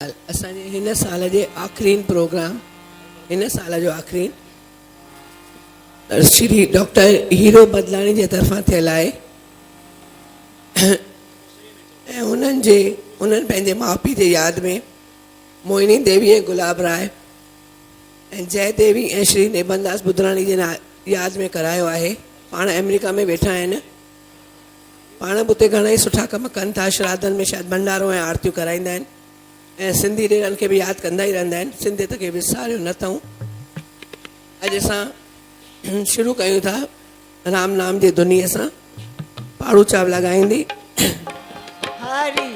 झूलेलाल। असांजे हिन साल जे आख़िरीन प्रोग्राम, हिन साल जो आख़िरीन श्री डॉक्टर हीरो बदलाणी जे तरफ़ां थियल आहे ऐं उन्हनि पंहिंजे माउ पीउ जे यादि में मोहिनी देवी ऐं गुलाब राय ऐं जय देवी ऐं श्री नेबनदास बुधराणी जे यादि में करायो आहे। पाण अमेरिका में वेठा आहिनि, पाण बि उते घणेई सुठा कम कनि था। श्राद्धनि में शायदि भंडारो ऐं आरतियूं कराईंदा आहिनि ऐं सिंधी ॾेरनि खे बि यादि कंदा ई रहंदा आहिनि। सिंधियत खे विसारियो न अथऊं। अॼु असां शुरू कयूं था राम नाम जी दुनिया सां। पाड़ू चावला ॻाईंदी। हरि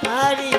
Hari